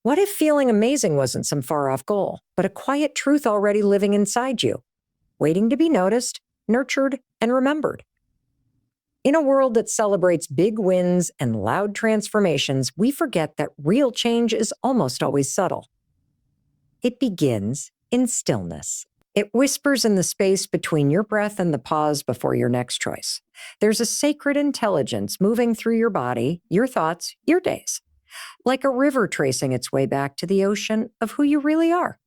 What if feeling amazing wasn't some far-off goal, but a quiet truth already living inside you, waiting to be noticed, nurtured, and remembered? In a world that celebrates big wins and loud transformations, we forget that real change is almost always subtle. It begins in stillness. It whispers in the space between your breath and the pause before your next choice. There's a sacred intelligence moving through your body, your thoughts, your days, like a river tracing its way back to the ocean of who you really are.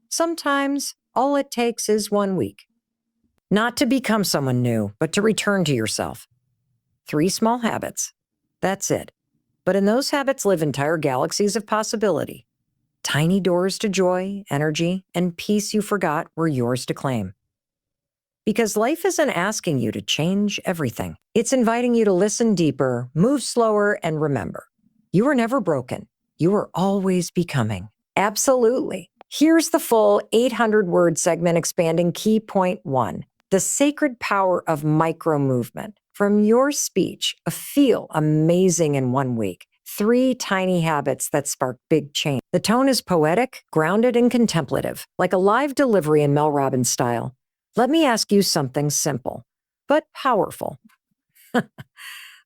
Sometimes all it takes is 1 week. Not to become someone new, but to return to yourself. 3 small habits. That's it. But in those habits live entire galaxies of possibility. Tiny doors to joy, energy, and peace you forgot were yours to claim. Because life isn't asking you to change everything. It's inviting you to listen deeper, move slower, and remember, you were never broken. You were always becoming. Absolutely. Here's the full 800-word segment expanding key point 1, the sacred power of micro-movement. From your speech, a feel amazing in 1 week. 3 tiny habits that spark big change. The tone is poetic, grounded, and contemplative, like a live delivery in Mel Robbins style. Let me ask you something simple, but powerful.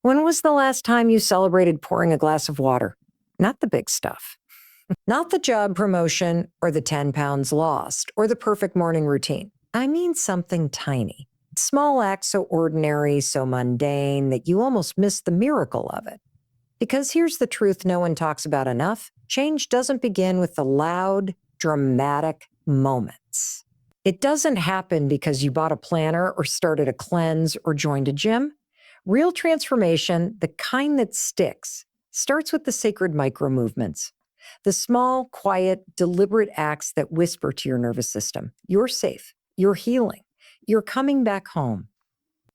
When was the last time you celebrated pouring a glass of water? Not the big stuff. Not the job promotion or the 10 pounds lost or the perfect morning routine. I mean something tiny. Small acts so ordinary, so mundane that you almost miss the miracle of it. Because here's the truth no one talks about enough. Change doesn't begin with the loud, dramatic moments. It doesn't happen because you bought a planner or started a cleanse or joined a gym. Real transformation, the kind that sticks, starts with the sacred micro movements. The small, quiet, deliberate acts that whisper to your nervous system, you're safe, you're healing, you're coming back home.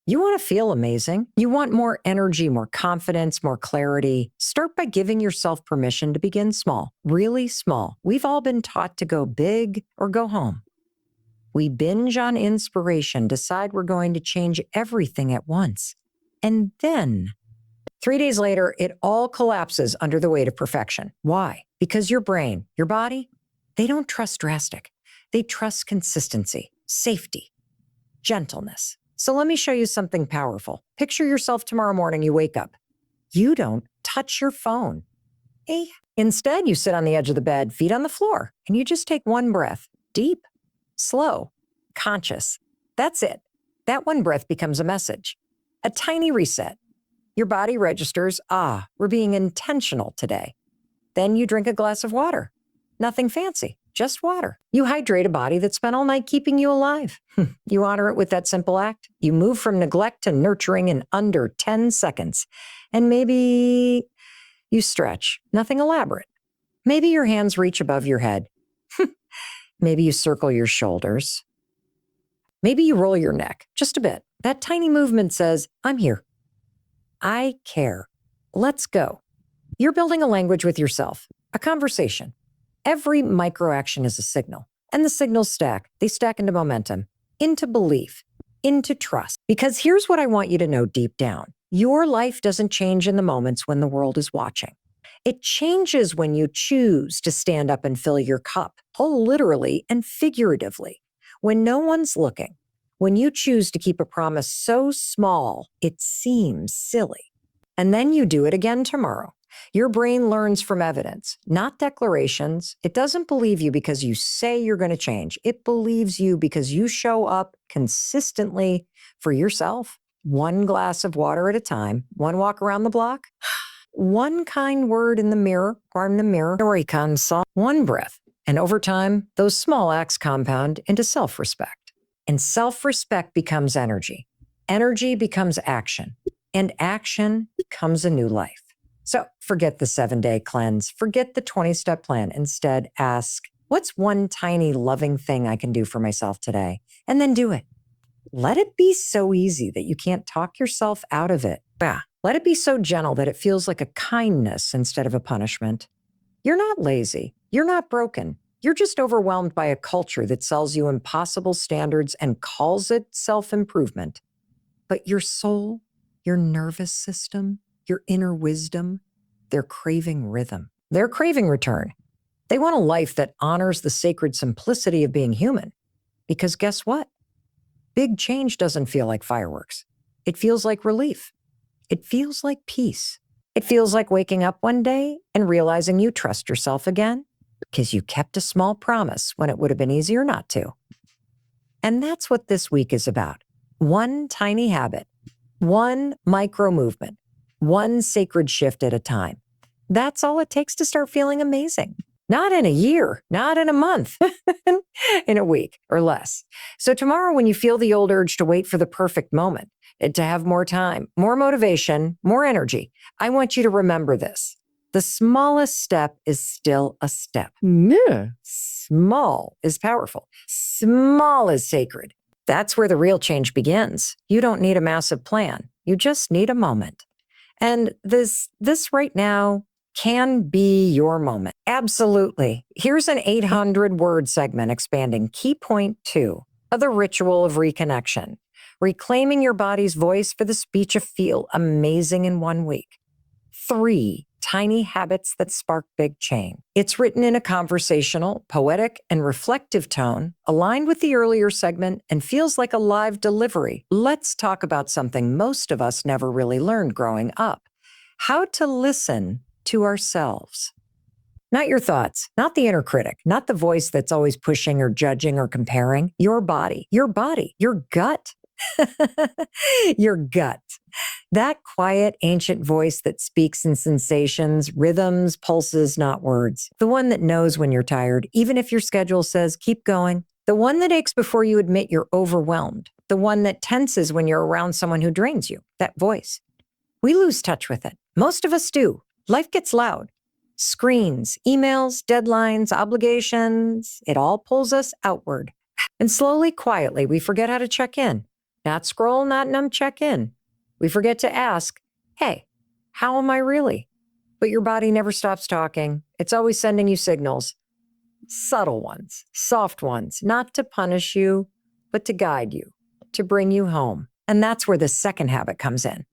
You want to feel amazing. You want more energy, more confidence, more clarity. Start by giving yourself permission to begin small, really small. We've all been taught to go big or go home. We binge on inspiration, decide we're going to change everything at once. And then 3 days later, it all collapses under the weight of perfection. Why? Because your brain, your body, they don't trust drastic. They trust consistency, safety, gentleness. So let me show you something powerful. Picture yourself tomorrow morning, you wake up. You don't touch your phone. Instead, you sit on the edge of the bed, feet on the floor, and you just take 1 breath, deep, slow, conscious. That's it. That 1 breath becomes a message, a tiny reset. Your body registers, we're being intentional today. Then you drink a glass of water. Nothing fancy, just water. You hydrate a body that spent all night keeping you alive. You honor it with that simple act. You move from neglect to nurturing in under 10 seconds. And maybe you stretch, nothing elaborate. Maybe your hands reach above your head. Maybe you circle your shoulders. Maybe you roll your neck just a bit. That tiny movement says, I'm here. I care. Let's go. You're building a language with yourself, a conversation. Every micro-action is a signal, and the signals stack. They stack into momentum, into belief, into trust. Because here's what I want you to know deep down. Your life doesn't change in the moments when the world is watching. It changes when you choose to stand up and fill your cup, whole literally and figuratively, when no one's looking. When you choose to keep a promise so small, it seems silly. And then you do it again tomorrow. Your brain learns from evidence, not declarations. It doesn't believe you because you say you're going to change. It believes you because you show up consistently for yourself, 1 glass of water at a time, 1 walk around the block, 1 kind word in the mirror, story consult, 1 breath. And over time, those small acts compound into self-respect. And self-respect becomes energy. Energy becomes action. And action becomes a new life. So forget the 7-day cleanse. Forget the 20-step plan. Instead, ask, what's 1 tiny loving thing I can do for myself today? And then do it. Let it be so easy that you can't talk yourself out of it. Let it be so gentle that it feels like a kindness instead of a punishment. You're not lazy. You're not broken. You're just overwhelmed by a culture that sells you impossible standards and calls it self-improvement. But your soul, your nervous system, your inner wisdom, they're craving rhythm. They're craving return. They want a life that honors the sacred simplicity of being human. Because guess what? Big change doesn't feel like fireworks. It feels like relief. It feels like peace. It feels like waking up one day and realizing you trust yourself again because you kept a small promise when it would have been easier not to. And that's what this week is about. One tiny habit, one micro movement, one sacred shift at a time. That's all it takes to start feeling amazing. Not in a year, not in a month, in a week or less. So tomorrow, when you feel the old urge to wait for the perfect moment, and to have more time, more motivation, more energy, I want you to remember this. The smallest step is still a step. Yeah. Small is powerful. Small is sacred. That's where the real change begins. You don't need a massive plan. You just need a moment. And this right now can be your moment. Absolutely. Here's an 800-word segment expanding key point 2 of the ritual of reconnection. Reclaiming your body's voice for the speech of feel amazing in 1 week. 3 tiny habits that spark big change. It's written in a conversational, poetic, and reflective tone, aligned with the earlier segment, and feels like a live delivery. Let's talk about something most of us never really learned growing up. How to listen to ourselves. Not your thoughts, not the inner critic, not the voice that's always pushing or judging or comparing. Your body, your gut. Your gut. That quiet, ancient voice that speaks in sensations, rhythms, pulses, not words. The one that knows when you're tired, even if your schedule says, keep going. The one that aches before you admit you're overwhelmed. The one that tenses when you're around someone who drains you. That voice. We lose touch with it. Most of us do. Life gets loud. Screens, emails, deadlines, obligations, it all pulls us outward. And slowly, quietly, we forget how to check in. Not scroll, not numb, check in. We forget to ask, hey, how am I really? But your body never stops talking. It's always sending you signals. Subtle ones, soft ones, not to punish you, but to guide you, to bring you home. And that's where the second habit comes in.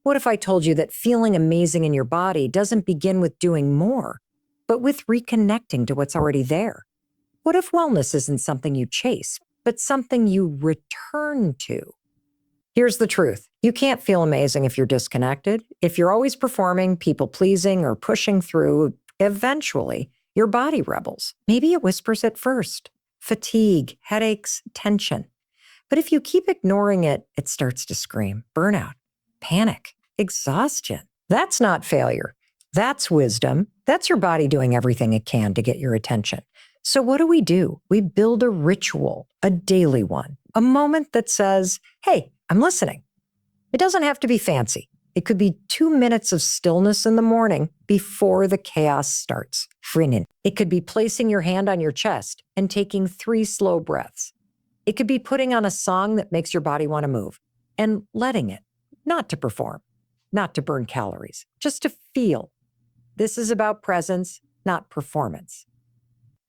What if I told you that feeling amazing in your body doesn't begin with doing more, but with reconnecting to what's already there? What if wellness isn't something you chase, but something you return to? Here's the truth. You can't feel amazing if you're disconnected. If you're always performing, people-pleasing, or pushing through, eventually, your body rebels. Maybe it whispers at first. Fatigue, headaches, tension. But if you keep ignoring it, it starts to scream. Burnout, panic, exhaustion. That's not failure. That's wisdom. That's your body doing everything it can to get your attention. So what do? We build a ritual, a daily one, a moment that says, hey, I'm listening. It doesn't have to be fancy. It could be 2 minutes of stillness in the morning before the chaos starts. It could be placing your hand on your chest and taking 3 slow breaths. It could be putting on a song that makes your body want to move and letting it, not to perform, not to burn calories, just to feel. This is about presence, not performance.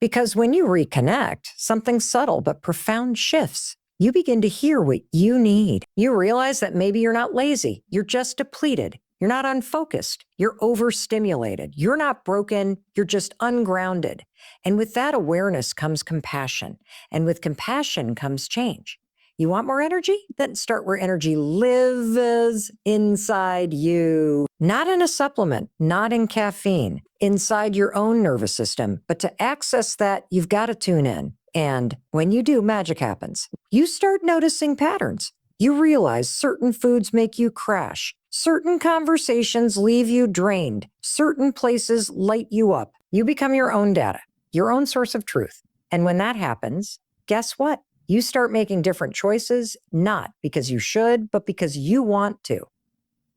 Because when you reconnect, something subtle but profound shifts. You begin to hear what you need. You realize that maybe you're not lazy. You're just depleted. You're not unfocused. You're overstimulated. You're not broken. You're just ungrounded. And with that awareness comes compassion. And with compassion comes change. You want more energy? Then start where energy lives inside you. Not in a supplement, not in caffeine, inside your own nervous system. But to access that, you've got to tune in. And when you do, magic happens. You start noticing patterns. You realize certain foods make you crash. Certain conversations leave you drained. Certain places light you up. You become your own data, your own source of truth. And when that happens, guess what? You start making different choices, not because you should, but because you want to.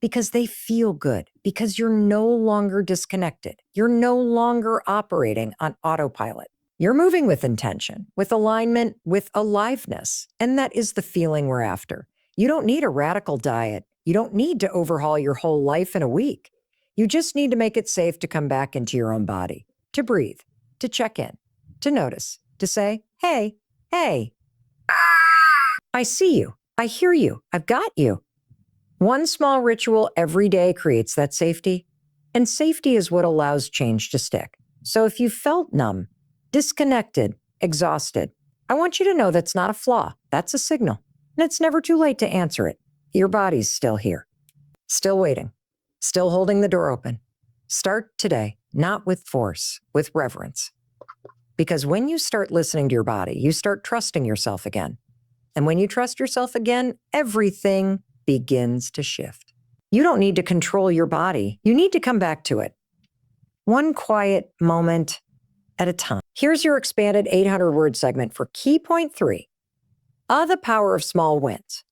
Because they feel good. Because you're no longer disconnected. You're no longer operating on autopilot. You're moving with intention, with alignment, with aliveness. And that is the feeling we're after. You don't need a radical diet. You don't need to overhaul your whole life in a week. You just need to make it safe to come back into your own body, to breathe, to check in, to notice, to say, hey, I see you. I hear you. I've got you. One small ritual every day creates that safety. And safety is what allows change to stick. So if you felt numb, disconnected, exhausted, I want you to know that's not a flaw. That's a signal. And it's never too late to answer it. Your body's still here, still waiting, still holding the door open. Start today, not with force, with reverence. Because when you start listening to your body, you start trusting yourself again. And when you trust yourself again, everything begins to shift. You don't need to control your body. You need to come back to it. One quiet moment at a time. Here's your expanded 800-word segment for key point 3. The power of small wins.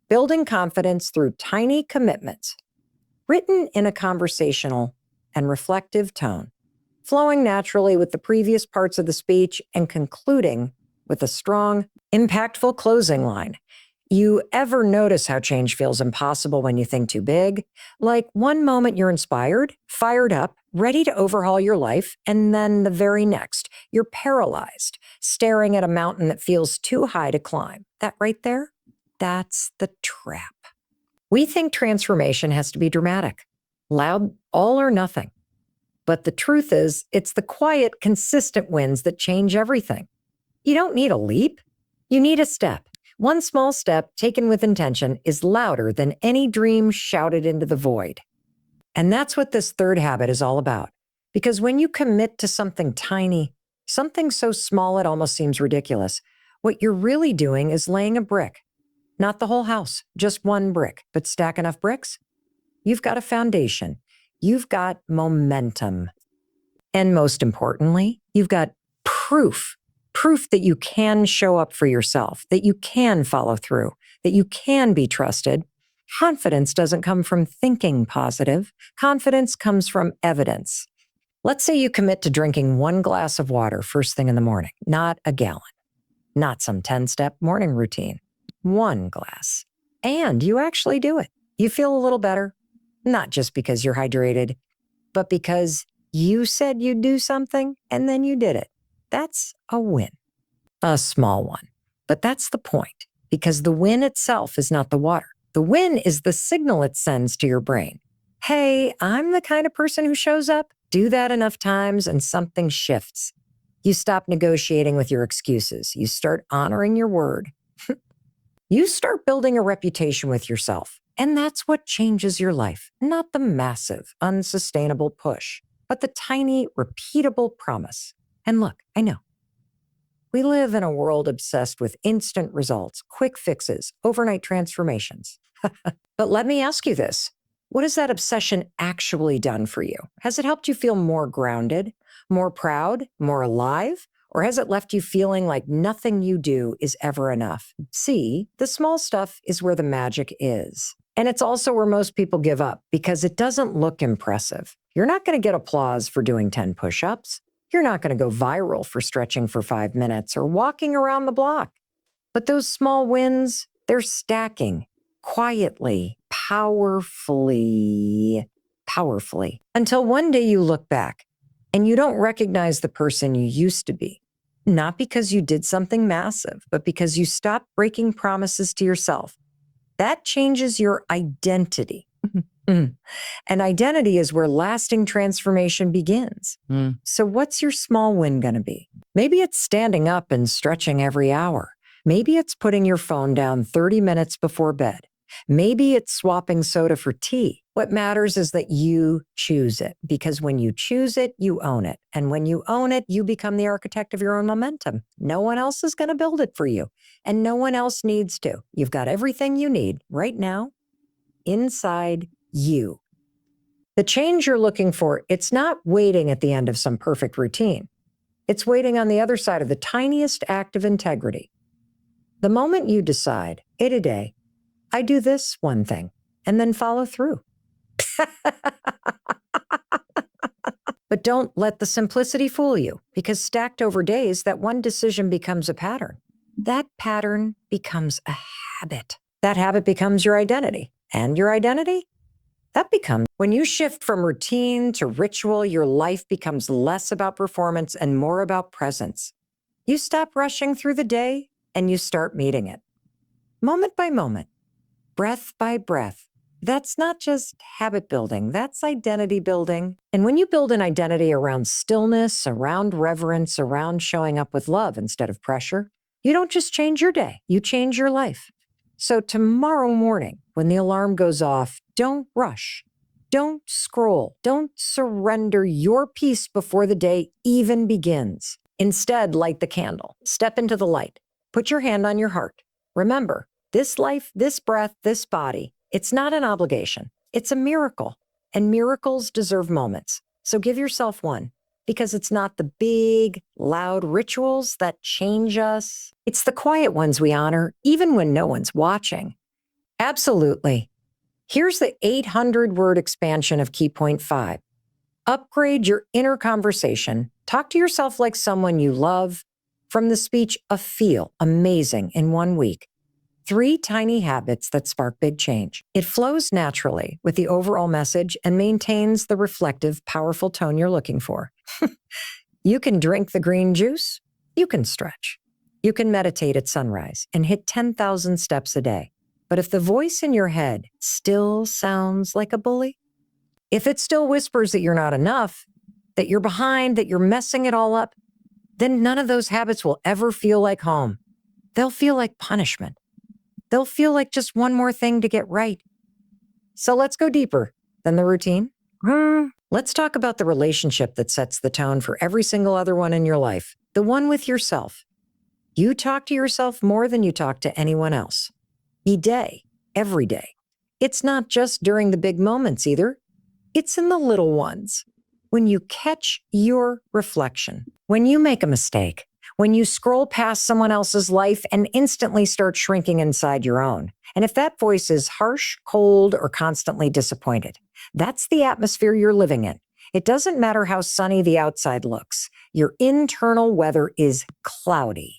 Building confidence through tiny commitments. Written in a conversational and reflective tone, flowing naturally with the previous parts of the speech and concluding with a strong, impactful closing line. You ever notice how change feels impossible when you think too big? Like one moment you're inspired, fired up, ready to overhaul your life, and then the very next, you're paralyzed, staring at a mountain that feels too high to climb. That right there? That's the trap. We think transformation has to be dramatic, loud, all or nothing. But the truth is, it's the quiet, consistent wins that change everything. You don't need a leap. You need a step. One small step taken with intention is louder than any dream shouted into the void. And that's what this third habit is all about. Because when you commit to something tiny, something so small it almost seems ridiculous, what you're really doing is laying a brick. Not the whole house, just one brick. But stack enough bricks, you've got a foundation. You've got momentum. And most importantly, you've got proof that you can show up for yourself, that you can follow through, that you can be trusted. Confidence doesn't come from thinking positive. Confidence comes from evidence. Let's say you commit to drinking 1 glass of water first thing in the morning, not a gallon, not some 10-step morning routine, 1 glass. And you actually do it. You feel a little better, not just because you're hydrated, but because you said you'd do something and then you did it. That's a win. A small one. But that's the point, because the win itself is not the water. The win is the signal it sends to your brain. Hey, I'm the kind of person who shows up. Do that enough times and something shifts. You stop negotiating with your excuses. You start honoring your word. You start building a reputation with yourself. And that's what changes your life, not the massive, unsustainable push, but the tiny, repeatable promise. And look, I know, we live in a world obsessed with instant results, quick fixes, overnight transformations. But let me ask you this. What has that obsession actually done for you? Has it helped you feel more grounded, more proud, more alive? Or has it left you feeling like nothing you do is ever enough? See, the small stuff is where the magic is. And it's also where most people give up because it doesn't look impressive. You're not going to get applause for doing 10 push-ups. You're not going to go viral for stretching for 5 minutes or walking around the block. But those small wins, they're stacking quietly, powerfully, until one day you look back and you don't recognize the person you used to be. Not because you did something massive, but because you stopped breaking promises to yourself. That changes your identity. And identity is where lasting transformation begins. So what's your small win going to be? Maybe it's standing up and stretching every hour. Maybe it's putting your phone down 30 minutes before bed. Maybe it's swapping soda for tea. What matters is that you choose it, because when you choose it, you own it. And when you own it, you become the architect of your own momentum. No one else is going to build it for you, and no one else needs to. You've got everything you need right now inside you. The change you're looking for, it's not waiting at the end of some perfect routine. It's waiting on the other side of the tiniest act of integrity. The moment you decide, a day, I do this one thing, and then follow through. But don't let the simplicity fool you, because stacked over days, that one decision becomes a pattern. That pattern becomes a habit. That habit becomes your identity. And your identity? That becomes, when you shift from routine to ritual, your life becomes less about performance and more about presence. You stop rushing through the day and you start meeting it. Moment by moment, breath by breath, That's not just habit building, that's identity building. And when you build an identity around stillness, around reverence, around showing up with love instead of pressure, you don't just change your day, you change your life. So tomorrow morning, when the alarm goes off, don't rush. Don't scroll. Don't surrender your peace before the day even begins. Instead, light the candle. Step into the light. Put your hand on your heart. Remember, this life, this breath, this body, it's not an obligation. It's a miracle. And miracles deserve moments. So give yourself one, because it's not the big, loud rituals that change us. It's the quiet ones we honor, even when no one's watching. Absolutely. Here's the 800-word expansion of Key Point 5. Upgrade your inner conversation. Talk to yourself like someone you love. From the speech of Feel Amazing in 1 week. 3 tiny habits that spark big change. It flows naturally with the overall message and maintains the reflective, powerful tone you're looking for. You can drink the green juice. You can stretch. You can meditate at sunrise and hit 10,000 steps a day. But if the voice in your head still sounds like a bully, if it still whispers that you're not enough, that you're behind, that you're messing it all up, then none of those habits will ever feel like home. They'll feel like punishment. They'll feel like just one more thing to get right. So let's go deeper than the routine. Let's talk about the relationship that sets the tone for every single other one in your life, the one with yourself. You talk to yourself more than you talk to anyone else. Day, every day. It's not just during the big moments either. It's in the little ones. When you catch your reflection, when you make a mistake, when you scroll past someone else's life and instantly start shrinking inside your own. And if that voice is harsh, cold, or constantly disappointed, that's the atmosphere you're living in. It doesn't matter how sunny the outside looks. Your internal weather is cloudy.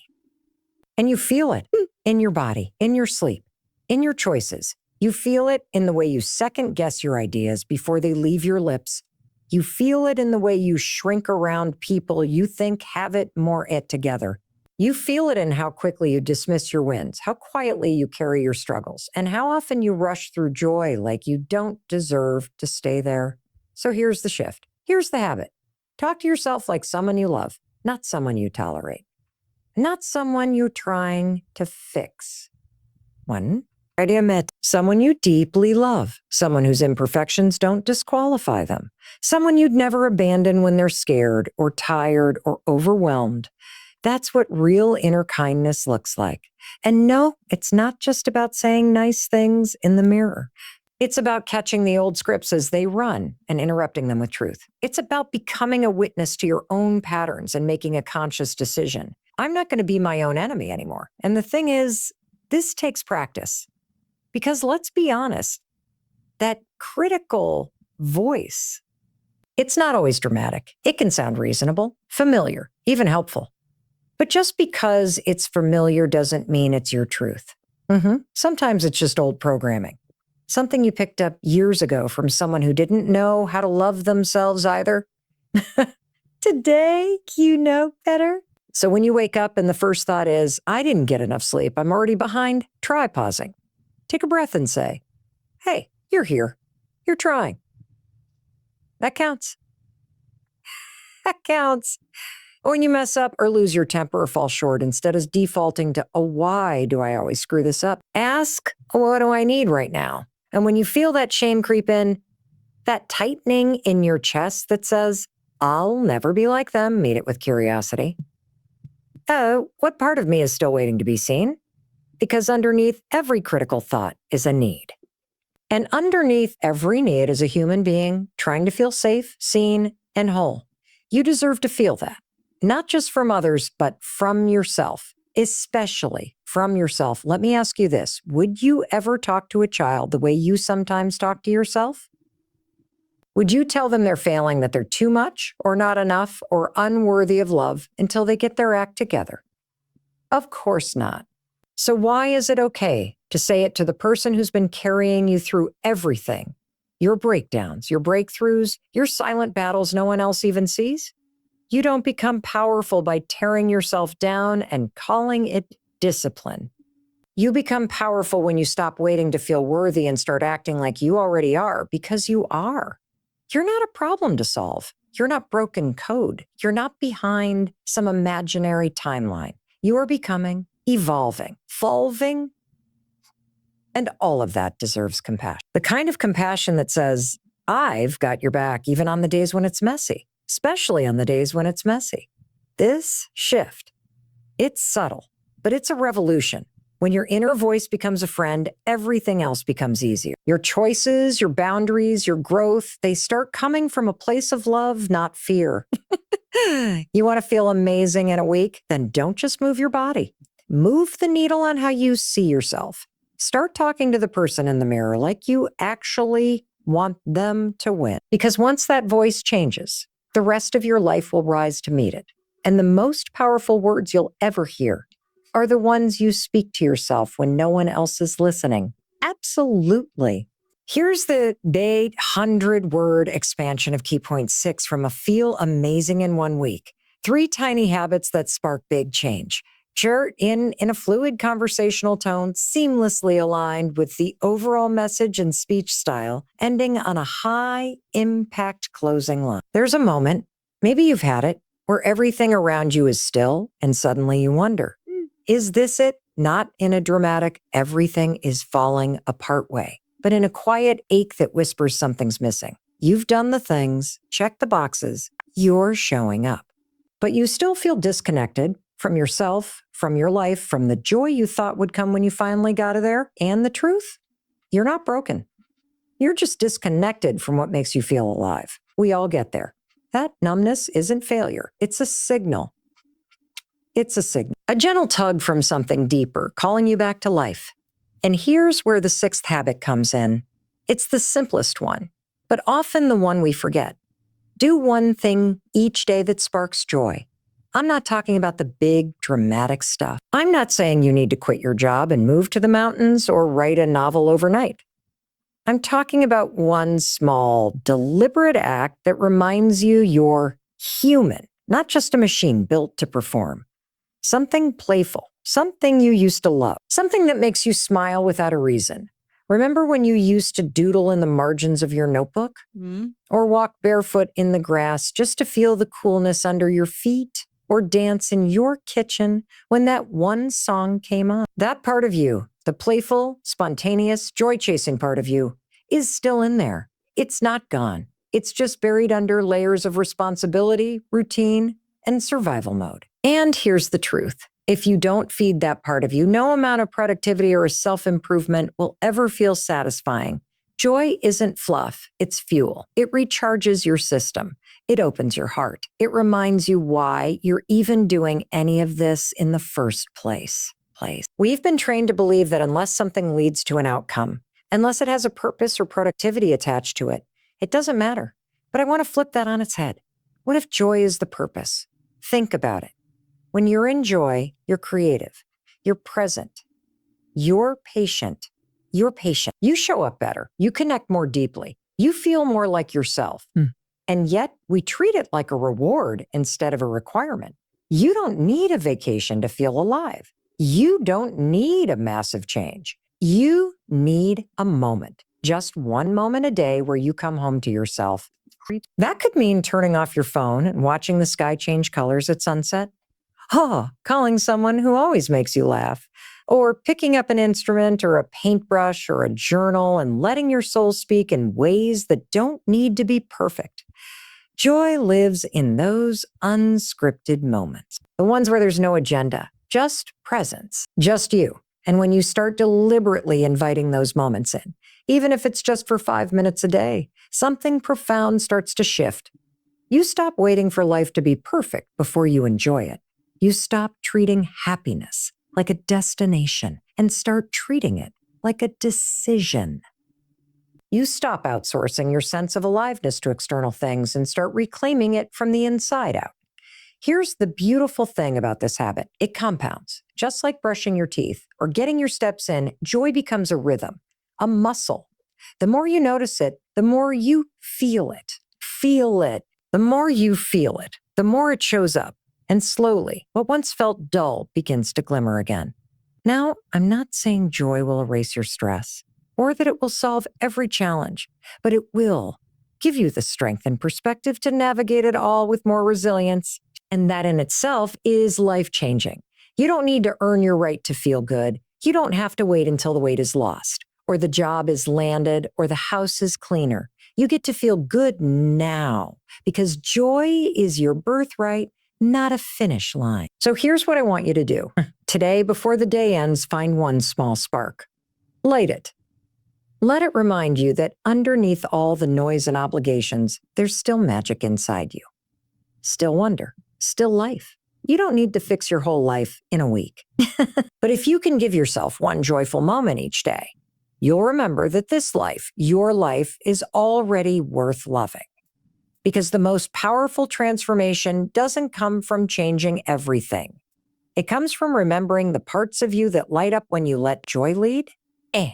And you feel it in your body, in your sleep, in your choices. You feel it in the way you second guess your ideas before they leave your lips. You feel it in the way you shrink around people you think have it more it together. You feel it in how quickly you dismiss your wins, how quietly you carry your struggles, and how often you rush through joy like you don't deserve to stay there. So here's the shift. Here's the habit. Talk to yourself like someone you love, not someone you tolerate, not someone you're trying to fix. One. Someone you deeply love, someone whose imperfections don't disqualify them, someone you'd never abandon when they're scared or tired or overwhelmed. That's what real inner kindness looks like. And no, it's not just about saying nice things in the mirror. It's about catching the old scripts as they run and interrupting them with truth. It's about becoming a witness to your own patterns and making a conscious decision. I'm not going to be my own enemy anymore. And the thing is, this takes practice. Because let's be honest, that critical voice, it's not always dramatic. It can sound reasonable, familiar, even helpful. But just because it's familiar doesn't mean it's your truth. Sometimes it's just old programming. Something you picked up years ago from someone who didn't know how to love themselves either. Today, you know better. So when you wake up and the first thought is, I didn't get enough sleep, I'm already behind, try pausing. Take a breath and say, hey, you're here. You're trying. That counts. That counts. When you mess up or lose your temper or fall short, instead of defaulting to, oh, why do I always screw this up? Ask, what do I need right now? And when you feel that shame creep in, that tightening in your chest that says, I'll never be like them, meet it with curiosity. Oh, what part of me is still waiting to be seen? Because underneath every critical thought is a need. And underneath every need is a human being trying to feel safe, seen, and whole. You deserve to feel that, not just from others, but from yourself, especially from yourself. Let me ask you this. Would you ever talk to a child the way you sometimes talk to yourself? Would you tell them they're failing, that they're too much or not enough or unworthy of love until they get their act together? Of course not. So why is it okay to say it to the person who's been carrying you through everything? Your breakdowns, your breakthroughs, your silent battles no one else even sees? You don't become powerful by tearing yourself down and calling it discipline. You become powerful when you stop waiting to feel worthy and start acting like you already are, because you are. You're not a problem to solve. You're not broken code. You're not behind some imaginary timeline. You are becoming, evolving, evolving, and all of that deserves compassion. The kind of compassion that says, I've got your back even on the days when it's messy, especially on the days when it's messy. This shift, it's subtle, but it's a revolution. When your inner voice becomes a friend, everything else becomes easier. Your choices, your boundaries, your growth, they start coming from a place of love, not fear. You want to feel amazing in a week? Then don't just move your body. Move the needle on how you see yourself. Start talking to the person in the mirror like you actually want them to win. Because once that voice changes, the rest of your life will rise to meet it. And the most powerful words you'll ever hear are the ones you speak to yourself when no one else is listening. Absolutely. Here's the 800-word expansion of Key Point 6 from a Feel Amazing in 1 Week. 3 tiny habits that spark big change. Share in a fluid conversational tone, seamlessly aligned with the overall message and speech style, ending on a high-impact closing line. There's a moment, maybe you've had it, where everything around you is still, and suddenly you wonder, is this it? Not in a dramatic, everything is falling apart way, but in a quiet ache that whispers something's missing. You've done the things, checked the boxes, you're showing up. But you still feel disconnected from yourself, from your life, from the joy you thought would come when you finally got there. And the truth, you're not broken. You're just disconnected from what makes you feel alive. We all get there. That numbness isn't failure. It's a signal. It's a signal. A gentle tug from something deeper, calling you back to life. And here's where the 6th habit comes in. It's the simplest one, but often the one we forget. Do one thing each day that sparks joy. I'm not talking about the big, dramatic stuff. I'm not saying you need to quit your job and move to the mountains or write a novel overnight. I'm talking about one small, deliberate act that reminds you you're human, not just a machine built to perform. Something playful, something you used to love, something that makes you smile without a reason. Remember when you used to doodle in the margins of your notebook? Or walk barefoot in the grass just to feel the coolness under your feet? Or dance in your kitchen when that one song came on? That part of you, the playful, spontaneous, joy-chasing part of you, is still in there. It's not gone. It's just buried under layers of responsibility, routine, and survival mode. And here's the truth. If you don't feed that part of you, no amount of productivity or self-improvement will ever feel satisfying. Joy isn't fluff, it's fuel. It recharges your system. It opens your heart. It reminds you why you're even doing any of this in the first place. We've been trained to believe that unless something leads to an outcome, unless it has a purpose or productivity attached to it, it doesn't matter. But I want to flip that on its head. What if joy is the purpose? Think about it. When you're in joy, you're creative, you're present, you're patient. You show up better. You connect more deeply. You feel more like yourself. And yet we treat it like a reward instead of a requirement. You don't need a vacation to feel alive. You don't need a massive change. You need a moment, just one moment a day where you come home to yourself. That could mean turning off your phone and watching the sky change colors at sunset. Calling someone who always makes you laugh. Or picking up an instrument or a paintbrush or a journal and letting your soul speak in ways that don't need to be perfect. Joy lives in those unscripted moments, the ones where there's no agenda, just presence, just you. And when you start deliberately inviting those moments in, even if it's just for 5 minutes a day, something profound starts to shift. You stop waiting for life to be perfect before you enjoy it. You stop treating happiness like a destination and start treating it like a decision. You stop outsourcing your sense of aliveness to external things and start reclaiming it from the inside out. Here's the beautiful thing about this habit. It compounds. Just like brushing your teeth or getting your steps in, joy becomes a rhythm, a muscle. The more you notice it, the more you feel it. Feel it. The more you feel it, the more it shows up. And slowly, what once felt dull begins to glimmer again. Now, I'm not saying joy will erase your stress or that it will solve every challenge, but it will give you the strength and perspective to navigate it all with more resilience. And that in itself is life-changing. You don't need to earn your right to feel good. You don't have to wait until the weight is lost, or the job is landed, or the house is cleaner. You get to feel good now because joy is your birthright, not a finish line. So here's what I want you to do. Today, before the day ends, find one small spark. Light it. Let it remind you that underneath all the noise and obligations, there's still magic inside you. Still wonder, still life. You don't need to fix your whole life in a week. But if you can give yourself one joyful moment each day, you'll remember that this life, your life, is already worth loving. Because the most powerful transformation doesn't come from changing everything. It comes from remembering the parts of you that light up when you let joy lead and